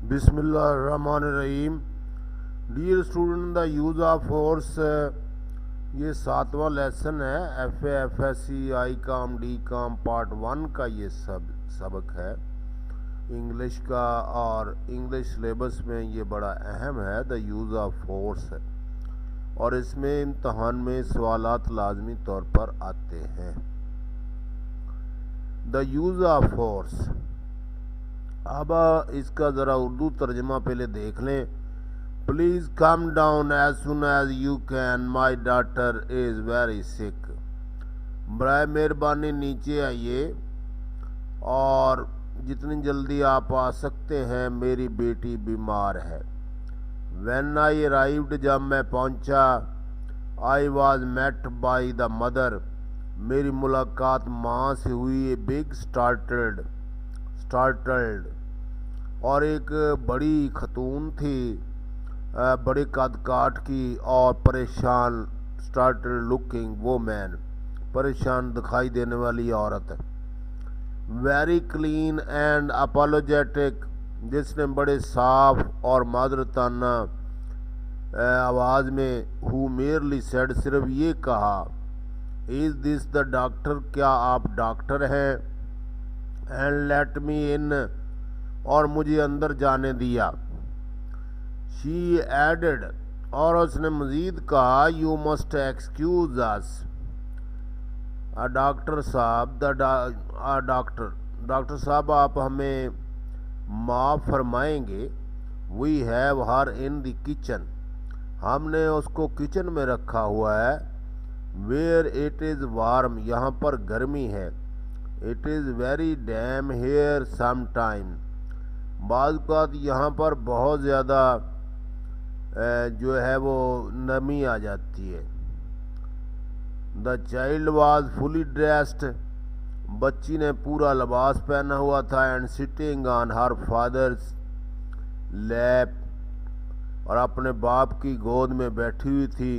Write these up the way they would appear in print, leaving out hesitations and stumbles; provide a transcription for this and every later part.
बिस्मिल्लाहिर्रहमानिर्रहीम। Dear student, the use of force, ये 7वां लेसन है। F A F S C I काम डी काम पार्ट 1 का ये सबक है इंग्लिश का, और इंग्लिश सिलेबस में ये बड़ा अहम है। द यूज़ ऑफ फोर्स है और इसमें इम्तहान में सवालात लाजमी तौर पर आते हैं। द यूज़ ऑफ फोर्स, अब इसका ज़रा उर्दू तर्जमा पहले देख लें। Please come down as soon as you can, my daughter is very sick. बराए मेहरबानी नीचे आइए और जितनी जल्दी आप आ सकते हैं, मेरी बेटी बीमार है। व्हेन आई अराइव्ड, जब मैं पहुंचा, I was met by the mother, मेरी मुलाकात माँ से हुई। बिग स्टार्टल्ड, और एक बड़ी खतून थी, बड़े कद काठ की और परेशान। स्टार्टल्ड लुकिंग वोमैन, परेशान दिखाई देने वाली औरत। वेरी क्लीन एंड अपोलोजेटिक, जिसने बड़े साफ और मादरताना आवाज़ में हु मेयरली सेड, सिर्फ ये कहा, इज़ दिस द डॉक्टर, क्या आप डॉक्टर हैं? एंड लेट मी इन, और मुझे अंदर जाने दिया। शी एडेड, और उसने मज़ीद कहा, you must excuse us. Doctor साहब, डॉक्टर साहब, आप हमें माफ़ फरमाएंगे। We have her in the kitchen, हमने उसको किचन में रखा हुआ है। वेयर इट इज़ वार्म, यहाँ पर गर्मी है। It is very damp here some time, बाज़ औक़ात यहाँ पर बहुत ज़्यादा जो है वो नमी आ जाती है। The child was fully dressed, बच्ची ने पूरा लिबास पहना हुआ था। And sitting on her father's lap, और अपने बाप की गोद में बैठी हुई थी।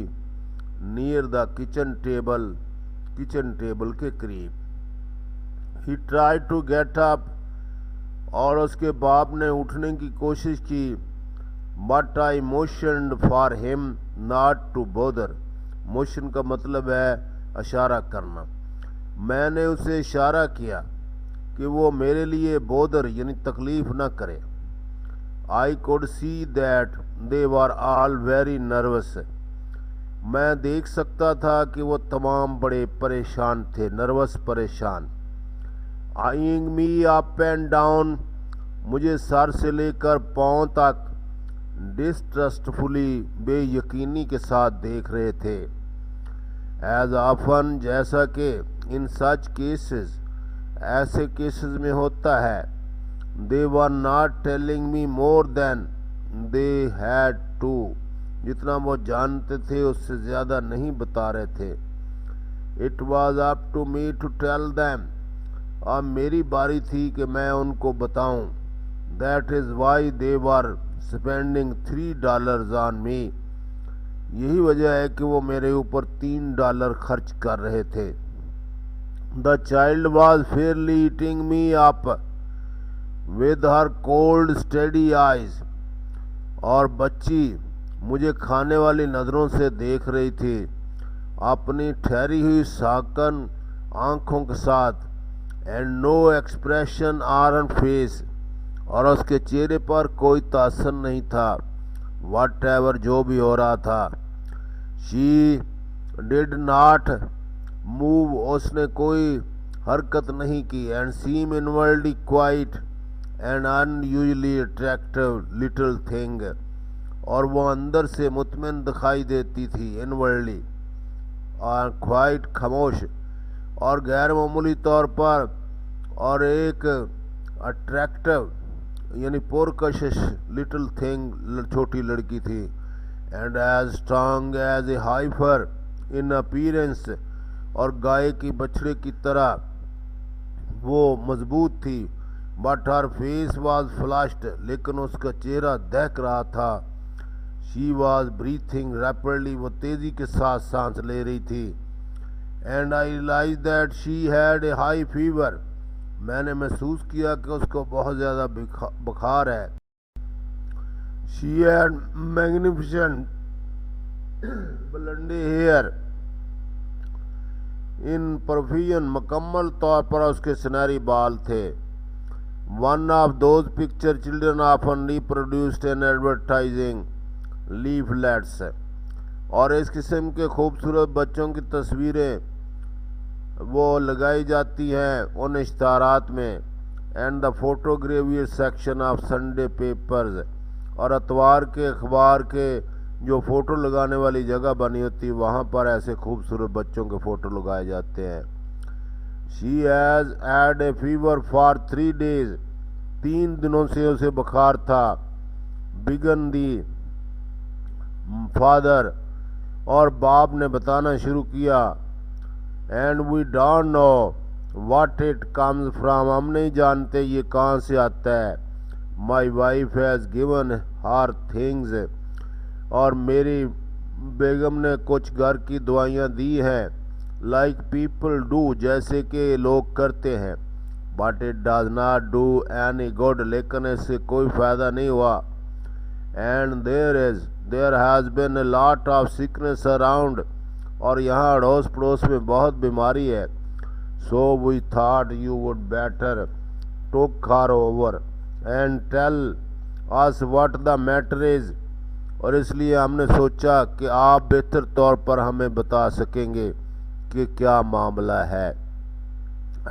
Near the kitchen table, kitchen table के करीब। He try to get up, और उसके बाप ने उठने की कोशिश की। But I motioned for him not to bother, motion का मतलब है इशारा करना। मैंने उसे इशारा किया कि वो मेरे लिए बोदर यानी तकलीफ़ ना करे। आई could see that they were all very nervous, मैं देख सकता था कि वो तमाम बड़े परेशान थे, नर्वस, परेशान। Eyeing me up and down, मुझे सर से लेकर पाँव तक डिस्ट्रस्टफुली, बेयकीनी के साथ देख रहे थे। एज ऑफन, जैसा कि इन सच केसेस, ऐसे केसेस में होता है। They were not telling me more than they had to, जितना वो जानते थे उससे ज़्यादा नहीं बता रहे थे। It was up to me to tell them, अब मेरी बारी थी कि मैं उनको बताऊं। That is why they were spending $3 on me, यही वजह है कि वो मेरे ऊपर $3 खर्च कर रहे थे। The child was Fairlie eating me up with her cold steady eyes, और बच्ची मुझे खाने वाली नज़रों से देख रही थी, अपनी ठहरी हुई साकन आँखों के साथ। And no expression on face, और उसके चेहरे पर कोई तासर नहीं था, वट एवर जो भी हो रहा था। शी डिड नॉट मूव, उसने कोई हरकत नहीं की। And seem inwardly quiet and unusually attractive little thing, और वो अंदर से मुतमिन दिखाई देती थी, इनवर्डली, और क्वाइट खामोश और गैर मामूली तौर पर, और एक अट्रैक्टिव यानी पुरकशिश लिटिल थिंग, छोटी लड़की थी। And as strong as a heifer in appearance, और गाय की बछड़े की तरह वो मजबूत थी। But her face was flushed, लेकिन उसका चेहरा दहक रहा था। शी वाज ब्रीथिंग रैपिडली, वो तेज़ी के साथ सांस ले रही थी। And I realize that she had a high fever, मैंने महसूस किया कि उसको बहुत ज़्यादा बुखार है। She had magnificent blonde hair in profusion, मुकम्मल तौर पर उसके सुनहरी बाल थे। One of those picture children often reproduced in advertising leaflets, और इस किस्म के खूबसूरत बच्चों की तस्वीरें वो लगाई जाती हैं उन इश्तारात में। And the photography section of Sunday papers, और अतवार के अखबार के जो फ़ोटो लगाने वाली जगह बनी होती है वहाँ पर ऐसे खूबसूरत बच्चों के फ़ोटो लगाए जाते हैं। She has had a fever for 3 days, 3 दिनों से उसे बुखार था। बिगन दी फादर, और बाप ने बताना शुरू किया। And we don't know what it comes from, हम नहीं जानते ये कहाँ से आता है। My wife has given her things, और मेरी बेगम ने कुछ घर की दवाइयाँ दी हैं। लाइक पीपल डू, जैसे कि लोग करते हैं। But it does not do any good, लेकिन इससे कोई फ़ायदा नहीं हुआ। And there has been a lot of sickness around, और यहाँ अड़ोस पड़ोस में बहुत बीमारी है। So we thought you would better talk her over and tell us what the matter is, और इसलिए हमने सोचा कि आप बेहतर तौर पर हमें बता सकेंगे कि क्या मामला है।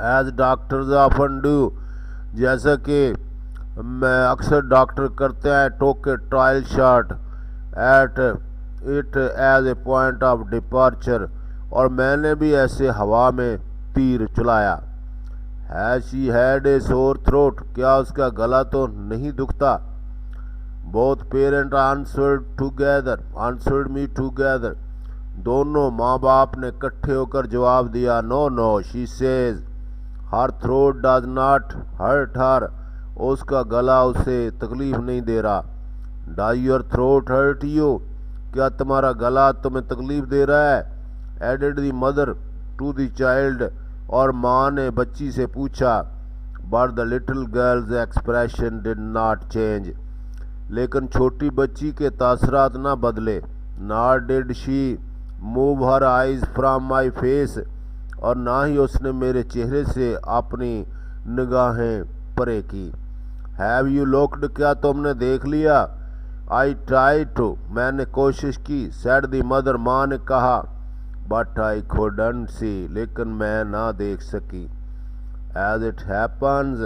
एज डॉक्टर्स ऑफन डू, जैसा कि मैं अक्सर डॉक्टर करते हैं, took a trial shot at it as a point of departure, और मैंने भी ऐसे हवा में तीर चलाया। Has she had A sore throat, क्या उसका गला तो नहीं दुखता। Both parent answered me together, दोनों माँ बाप ने इकट्ठे होकर जवाब दिया। No no, she says her throat does not hurt her, उसका गला उसे तकलीफ नहीं दे रहा। Does your throat hurt you, क्या तुम्हारा गला तुम्हें तकलीफ दे रहा है। Added the mother to the child, और माँ ने बच्ची से पूछा। But the little girl's expression did not change, लेकिन छोटी बच्ची के तासरात ना बदले। Not did she move her eyes from my face, और ना ही उसने मेरे चेहरे से अपनी निगाहें परे की। हैव यू लुक्ड, क्या तुमने देख लिया। आई ट्राई टू, मैंने कोशिश की। सेड दी मदर, माँ ने कहा। बट आई कुडंट सी, लेकिन मैं ना देख सकी। As it happens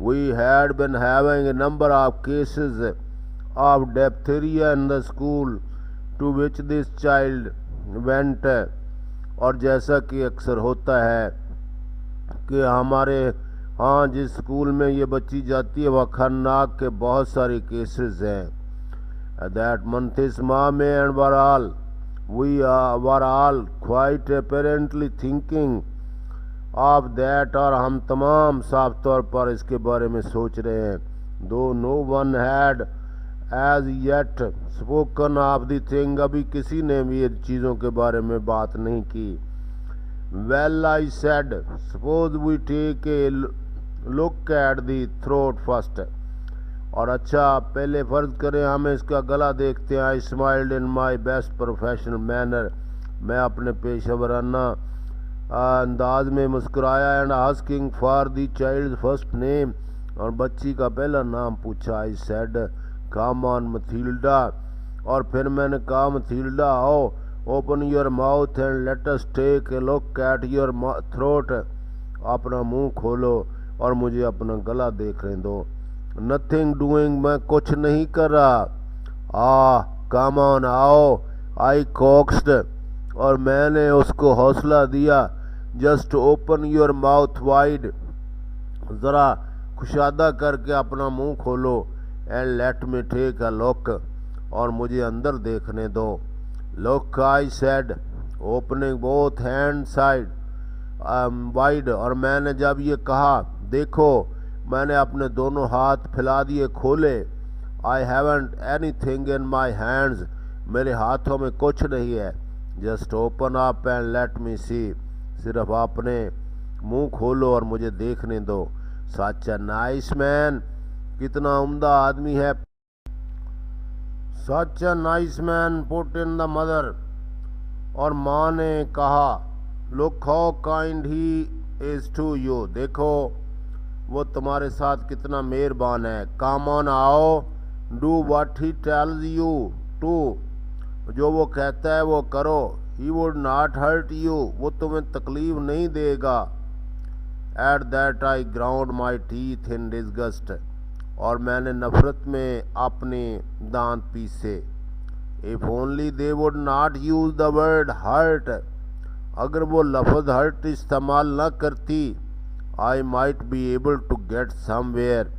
we had been having a number of cases of diphtheria in the school to which this child went, और जैसा कि अक्सर होता है कि हमारे जिस स्कूल में ये बच्ची जाती है वह खन्नाक के बहुत सारे केसेस हैं। दैट मंथिस मामे and we were all quite apparently thinking of that, और हम तमाम साफ तौर पर इसके बारे में सोच रहे हैं। Though no one had as yet spoken of the thing, अभी किसी ने भी ये चीज़ों के बारे में बात नहीं की। Well I said suppose we take a look at the throat first, और अच्छा पहले फ़र्ज करें हम इसका गला देखते हैं। I smiled in my best professional manner, मैं अपने पेशेवराना अंदाज में मुस्कुराया। And asking for the child first name, और बच्ची का पहला नाम पूछा। आई सेड कम ऑन मथील्डा, और फिर मैंने कहा मथील्डा आओ, open your mouth and let us take a look at your throat, अपना मुंह खोलो और मुझे अपना गला देखने दो। नथिंग डूइंग, मैं कुछ नहीं कर रहा। कम ऑन आओ, आई कॉक्स्ड, और मैंने उसको हौसला दिया। Just open your mouth wide, ज़रा कुशादा करके अपना मुंह खोलो। And let me take a look, और मुझे अंदर देखने दो। Look I said opening both hand side wide, और मैंने जब ये कहा देखो, मैंने अपने दोनों हाथ फैला दिए खोले। I haven't anything in my hands, मेरे हाथों में कुछ नहीं है। Just open up and let me see, सिर्फ अपने मुंह खोलो और मुझे देखने दो। सच अ नाइस मैन, कितना उम्दा आदमी है। Such a nice man put in the mother. और माँ ने कहा, look how kind he is to you, देखो वो तुम्हारे साथ कितना मेहरबान है। कम ऑन आओ, do what he tells you to, जो वो कहता है वो करो। He would not hurt you, वो तुम्हें तकलीफ नहीं देगा। At that I ground my teeth in disgust, और मैंने नफरत में अपने दांत पीसे। If only they would not use the word hurt, अगर वो लफ्ज हर्ट इस्तेमाल न करती, I might be able to get somewhere,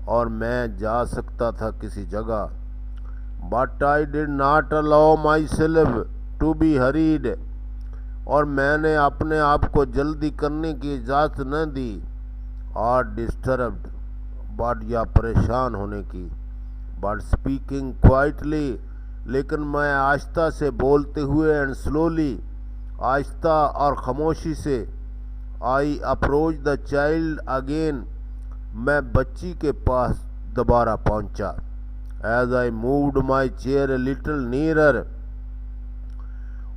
और मैं जा सकता था किसी जगह। But I did not allow myself to be hurried, और मैंने अपने आप को जल्दी करने की इजाज़त न दी। और डिस्टर्ब्ड, बट या परेशान होने की। बट स्पीकिंग क्वाइटली, लेकिन मैं आहिस्ता से बोलते हुए, एंड स्लोली, आहिस्ता और खामोशी से। I approach the child again, मैं बच्ची के पास दोबारा पहुंचा। As I moved my chair a little nearer,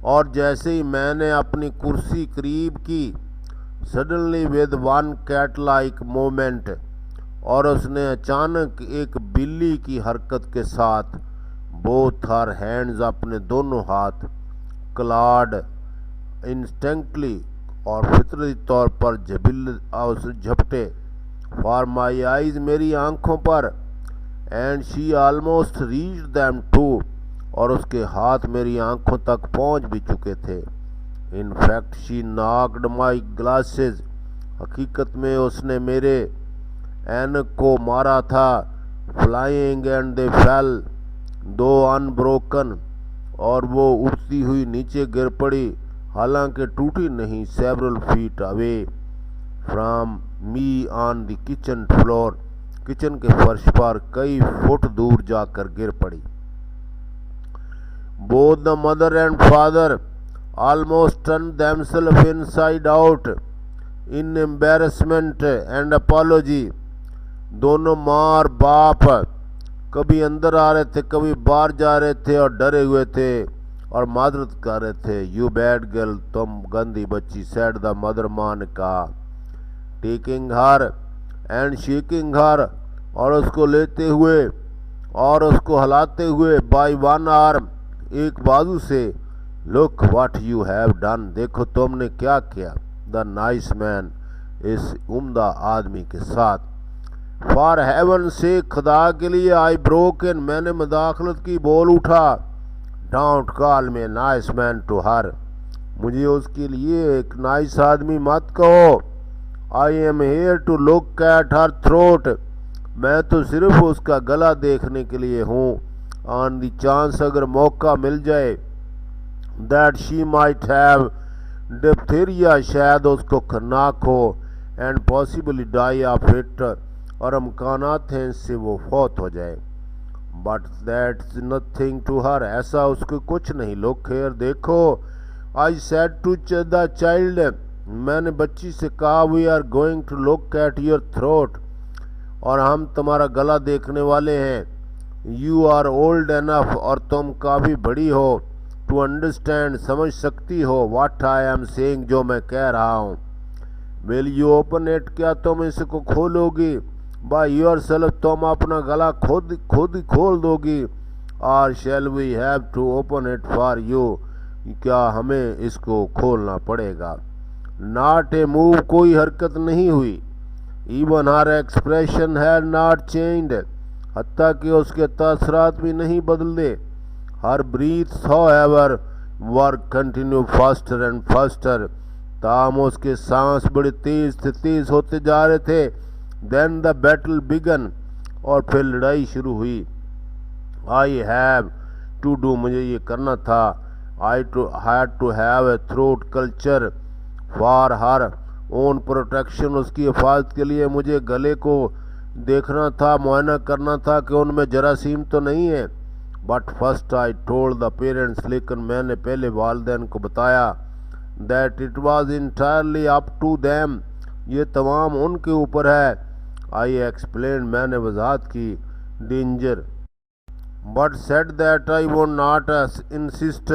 और जैसे ही मैंने अपनी कुर्सी करीब की, suddenly with one cat like moment, और उसने अचानक एक बिल्ली की हरकत के साथ, बोथ हर हैंड्स, अपने दोनों हाथ, क्लाड इंस्टेंटली, और फितरी तौर पर झपटे, फॉर माई आइज, मेरी आंखों पर, and she almost reached them too, और उसके हाथ मेरी आंखों तक पहुंच भी चुके थे। In fact she knocked my glasses, हकीकत में उसने मेरे ऐनक को मारा था। फ्लाइंग एंड दे फेल दो अनब्रोकन, और वो उड़ती हुई नीचे गिर पड़ी, हालांकि टूटी नहीं। Several feet away from me on the kitchen floor, kitchen के फर्श पर कई फुट दूर जाकर गिर पड़ी। Both the mother and father almost turned themselves inside out in embarrassment and apology. दोनों माँ और बाप कभी अंदर आ रहे थे, कभी बाहर जा रहे थे, और डरे हुए थे और मादरत कर रहे थे। यू बैड गर्ल, तुम गंदी बच्ची, सेड द मदर, माँ ने कहा। टेकिंग हर एंड शेकिंग हर, और उसको लेते हुए और उसको हिलाते हुए, बाय वन आर्म, एक बाजू से। Look what you have done, देखो तुमने क्या किया। द नाइस मैन, इस उम्दा आदमी के साथ। फॉर हेवन से, खुदा के लिए। आई ब्रोक इन, मैंने मदाखलत की, बोल उठा। Don't call me nice man to her, मुझे उसके लिए एक नाइस आदमी मत कहो। I am here to look at her throat, मैं तो सिर्फ उसका गला देखने के लिए हूँ। ऑन द चांस, अगर मौका मिल जाए, that she might have diphtheria, शायद उसको खन्नाक हो, and possibly die of it, और अमकानात हैं इससे वो फौत हो जाए। But that's nothing to her, ऐसा उसको कुछ नहीं। लुक हियर, देखो। I said to the child, मैंने बच्ची से कहा, we are going to look at your throat, और हम तुम्हारा गला देखने वाले हैं। यू आर ओल्ड एनफ, और तुम काफ़ी बड़ी हो, टू अंडरस्टैंड, समझ सकती हो, व्हाट आई एम सेइंग, जो मैं कह रहा हूँ। विल यू ओपन इट, क्या तुम इसको खोलोगी। बाय योर सेल्फ, तुम अपना गला खुद खोल दोगी। Or shall we have to open it for you, क्या हमें इसको खोलना पड़ेगा। नॉट ए मूव, कोई हरकत नहीं हुई। Even her expression had not changed, हत्ता कि उसके तासरात भी नहीं बदले। Her breaths however were continue faster and faster, ताम उसके सांस बड़े तेज से तेज होते जा रहे थे। देन द बैटल बिगन, और फिर लड़ाई शुरू हुई। आई हैव टू डू, मुझे ये करना था। I had to have a throat culture for her own protection, उसकी हिफाजत के लिए मुझे गले को देखना था, मुआयना करना था कि उनमें जरासीम तो नहीं है। But first I told the parents, लेकिन मैंने पहले वालिदैन को बताया, that it was entirely up to them, ये तमाम उनके ऊपर है। आई एक्सप्लेन, मैंने वजाहत की। Danger but said that I would not insist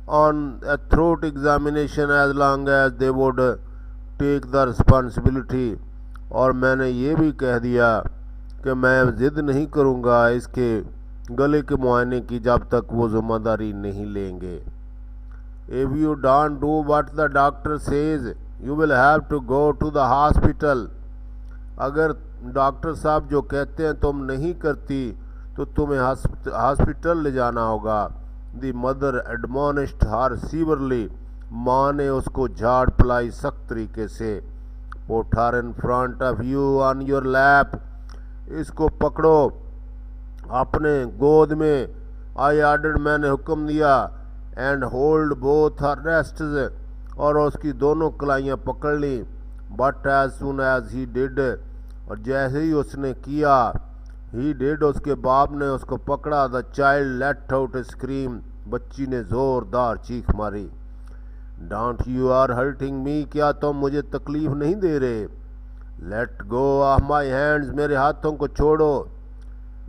on a throat examination as long as they would take the responsibility। और मैंने ये भी कह दिया कि मैं ज़िद नहीं करूँगा इसके गले के मुआयने की जब तक वो ज़िम्मेदारी नहीं लेंगे। If you don't do what the doctor says, you will have to go to the hospital। अगर डॉक्टर साहब जो कहते हैं तुम नहीं करती तो तुम्हें हॉस्पिटल ले जाना होगा। द मदर एडमोनिश्ड हर सीवरली। माँ ने उसको झाड़ पिलाई सख्त तरीके से। Put her in front of you on your lap। इसको पकड़ो अपने गोद में। आई ऑर्डर्ड, मैंने हुक्म दिया। And hold both her wrists, और उसकी दोनों कलाइयाँ पकड़ ली। But as soon as he did, और जैसे ही उसने किया, ही डिड, उसके बाप ने उसको पकड़ा। The child let out a scream. बच्ची ने ज़ोरदार चीख मारी। Don't you are hurting me, क्या तुम मुझे तकलीफ नहीं दे रहे। Let go of my hands, मेरे हाथों को छोड़ो।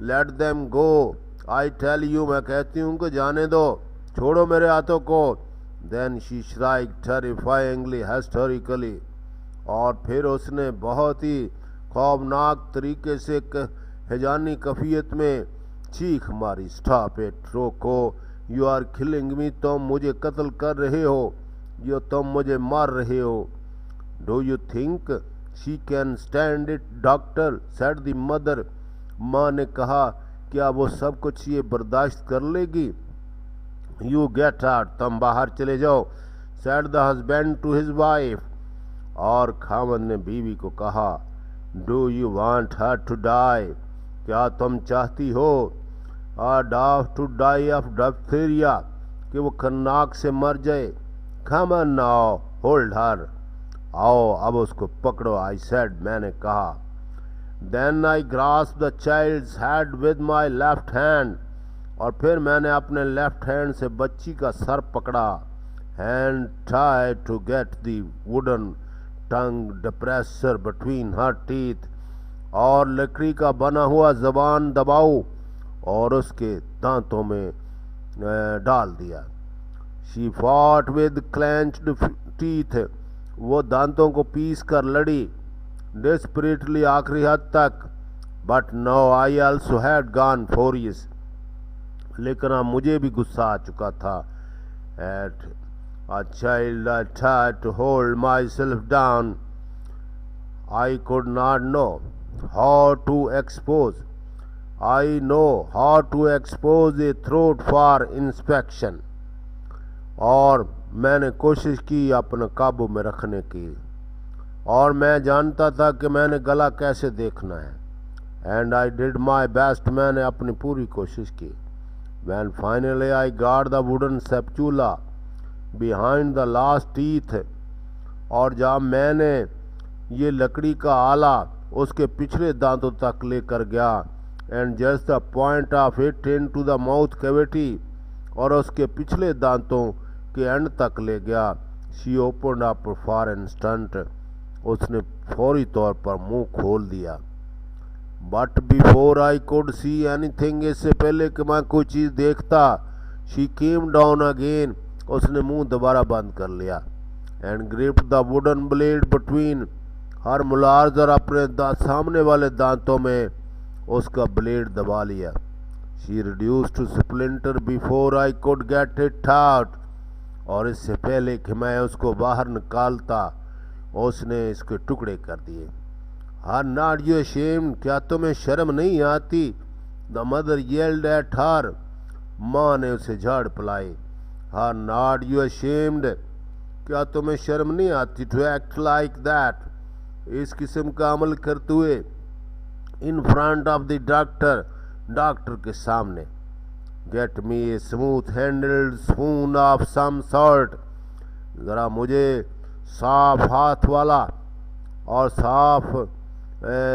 Let them go, I tell you, मैं कहती हूँ कि जाने दो, छोड़ो मेरे हाथों को। देन शी श्राइक टेरिफाइंगली हिस्टोरिकली, और फिर उसने बहुत ही खौफनाक तरीके से हिजानी कफियत में चीख मारी। स्टॉप इट, रोको। यू आर किलिंग मी, तुम मुझे कत्ल कर रहे हो, यो तुम मुझे मार रहे हो। Do you think she can stand it doctor, said the mother. माँ ने कहा, क्या वो सब कुछ ये बर्दाश्त कर लेगी। यू गेट आउट, तुम बाहर चले जाओ, said the husband to his wife. और खामद ने बीवी को कहा, do you want her to die, क्या तुम चाहती हो टू डाई ऑफ डिप्थीरिया, कि वो खन्नाक से मर जाए। Come on now, hold her, आओ अब उसको पकड़ो। आई सेड, मैंने कहा। Then I grasp the child's head with my left hand, और फिर मैंने अपने लेफ्ट हैंड से बच्ची का सर पकड़ा। And try to get the wooden tongue depressor between her teeth, और लकड़ी का बना हुआ जबान दबाऊ और उसके दांतों में डाल दिया। She fought with clenched teeth, वो दांतों को पीस कर लड़ी डेस्परेटली आखिरी हद तक। But no I also had gone furious, लेकिन अब मुझे भी गुस्सा आ चुका था। At a child I tried to hold myself down, I could not know how to expose, I know how to expose a throat for inspection, और मैंने कोशिश की अपने काबू में रखने की, और मैं जानता था कि मैंने गला कैसे देखना है। And I did my best, मैंने अपनी पूरी कोशिश की। When finally I got the wooden spatula behind the last teeth, और जब मैंने ये लकड़ी का आला उसके पिछले दांतों तक लेकर गया, and just the point of it into the mouth cavity, और उसके पिछले दांतों के एंड तक ले गया। She opened up for instant, उसने फौरी तौर पर मुंह खोल दिया। But before I could see anything, इससे पहले कि मैं कोई चीज़ देखता, शी केम डाउन अगेन, उसने मुंह दोबारा बंद कर लिया। And gripped the wooden blade between her molars, और अपने सामने वाले दांतों में उसका ब्लेड दबा लिया। She reduce to splinter before I could get it out, और इससे पहले कि मैं उसको बाहर निकालता उसने इसके टुकड़े कर दिए। आर नॉट यू अशेम्ड, क्या तुम्हें शर्म नहीं आती। The mother yelled at her, माँ ने उसे झाड़ पिलाई। आर नॉट यू अशेम्ड, क्या तुम्हें शर्म नहीं आती। टू एक्ट लाइक दैट, इस किस्म का अमल करते हुए। In front of the doctor, doctor के सामने। Get me a smooth handled spoon of some sort, ज़रा मुझे साफ हाथ वाला और साफ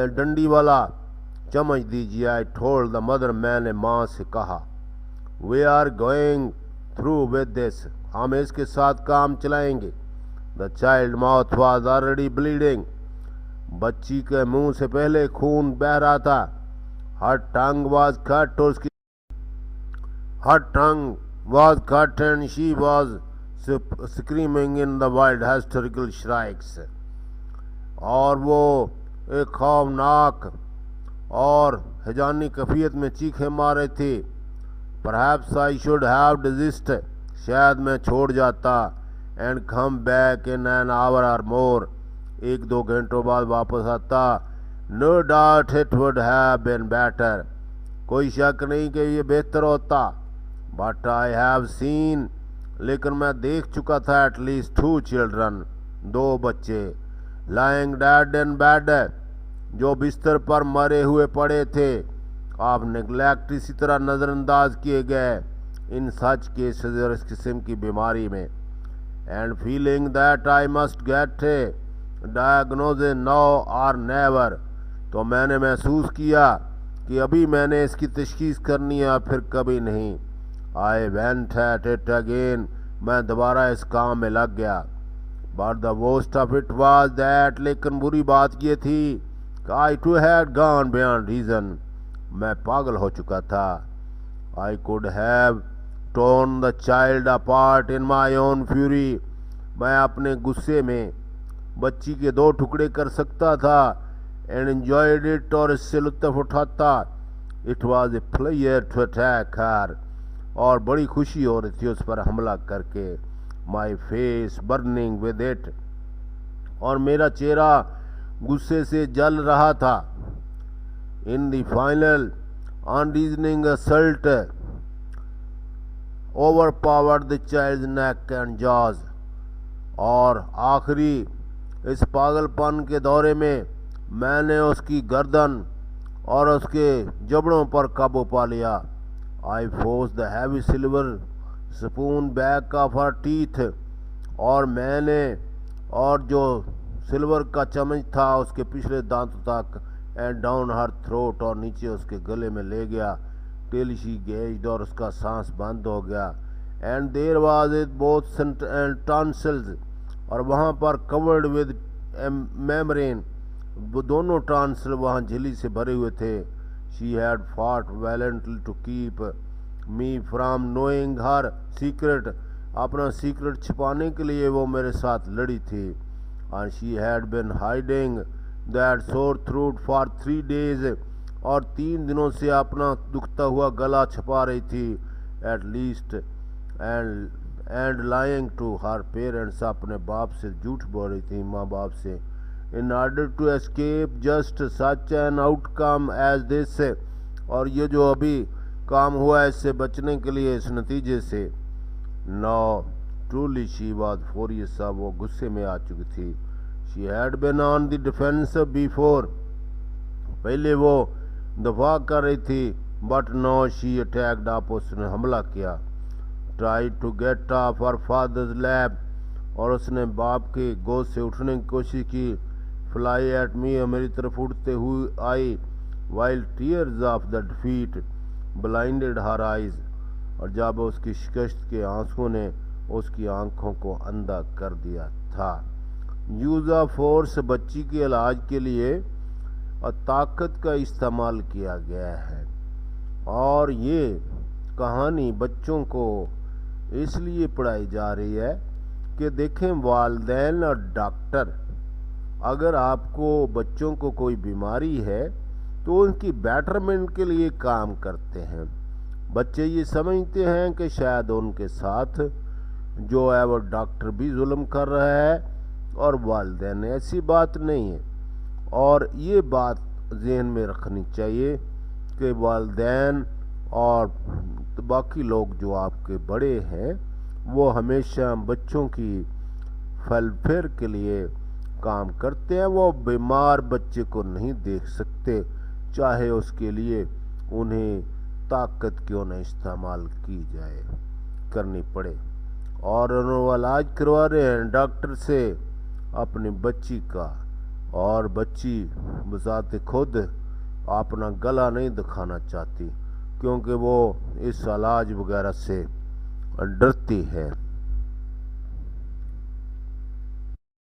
डंडी वाला चम्मच दीजिए। आई टोल्ड द मदर, मैंने माँ से कहा। We are going through with this, हम इसके साथ काम चलाएंगे। The child mouth was already bleeding, बच्ची के मुंह से पहले खून बह रहा था। हर टंग वाज कट, और उसकी Her tongue was cut and she was screaming in the wild hysterical shrieks. और वो एक खौफनाक और हिजानी कैफियत में चीखें मार रही थी. Perhaps I should have desisted. शायद मैं छोड़ जाता. And come back in an hour or more. 1-2 घंटों बाद वापस आता. No doubt it would have been better. कोई शक नहीं कि ये बेहतर होता. But I have seen. लेकिन मैं देख चुका था at least 2 children. 2 बच्चे. Lying dead in bed. जो बिस्तर पर मरे हुए पड़े थे. आप नेग्लेक्ट इसी तरह नज़रअंदाज किए गए इन सच केसेस और इस किस्म की बीमारी में. And feeling that I must get A diagnosis now और नेवर. तो मैंने महसूस किया कि अभी मैंने इसकी तशखीस करनी है, फिर कभी नहीं. I went at it again. मैं दोबारा इस काम में लग गया. But the worst of it was that. लेकिन बुरी बात यह थी कि I too had gone beyond reason. मैं पागल हो चुका था. I could have torn the child apart in my own fury. मैं अपने गुस्से में बच्ची के 2 टुकड़े कर सकता था. And enjoyed it. और इससे लुत्फ उठाता. It was a pleasure to attack her. और बड़ी खुशी हो रही थी उस पर हमला करके. My face burning with it. और मेरा चेहरा गुस्से से जल रहा था. In the final unreasoning assault overpowered the child's neck and jaws. और आखिरी इस पागलपन के दौरे में मैंने उसकी गर्दन और उसके जबड़ों पर काबू पा लिया. I forced the heavy silver spoon back of her teeth. और मैंने और जो सिल्वर का चम्मच था उसके पिछले दांतों तक एंड डाउन हर थ्रोट. और नीचे उसके गले में ले गया. Till she gagged. और उसका सांस बंद हो गया. And there was it both tonsils. और वहाँ पर कवर्ड विद मेम्ब्रेन. वो दोनों टॉन्सिल वहाँ झिल्ली से भरे हुए थे. She had fought valiantly to keep me from knowing her secret. अपना सीक्रेट छिपाने के लिए वो मेरे साथ लड़ी थी. And she had been hiding that sore throat for 3 days. और 3 दिनों से अपना दुखता हुआ गला छुपा रही थी. At least and lying to her parents. अपने बाप से झूठ बोल रही थी, माँ बाप से. In order to escape just such an outcome as this. और ये जो अभी काम हुआ है इससे बचने के लिए इस नतीजे से. No truly she was furious. वो गुस्से में आ चुकी थी. She had been on the defensive before. पहले वो दफा कर रही थी. But now she attacked up. उसने हमला किया. Tried to get off her father's lap. और उसने बाप के गोद से उठने की कोशिश की. Fly at me. मेरी तरफ उड़ते हुए आई. While tears of the defeat blinded her eyes. और जब उसकी शिकस्त के आंसुओं ने उसकी आंखों को अंधा कर दिया था. Use of force. बच्ची के इलाज के लिए और ताकत का इस्तेमाल किया गया है. और ये कहानी बच्चों को इसलिए पढ़ाई जा रही है कि देखें वालिदैन और डॉक्टर अगर आपको बच्चों को कोई बीमारी है तो उनकी बेटरमेंट के लिए काम करते हैं. बच्चे ये समझते हैं कि शायद उनके साथ जो है वो डॉक्टर भी जुल्म कर रहा है और वालिदैन. ऐसी बात नहीं है. और ये बात जहन में रखनी चाहिए कि वालिदैन और बाकी लोग जो आपके बड़े हैं वो हमेशा बच्चों की वेलफेयर के लिए काम करते हैं. वो बीमार बच्चे को नहीं देख सकते चाहे उसके लिए उन्हें ताकत क्यों न इस्तेमाल की जाए करनी पड़े. और उन्होंने इलाज करवा रहे हैं डॉक्टर से अपनी बच्ची का. और बच्ची बजाते खुद अपना गला नहीं दिखाना चाहती क्योंकि वो इस इलाज वगैरह से डरती है.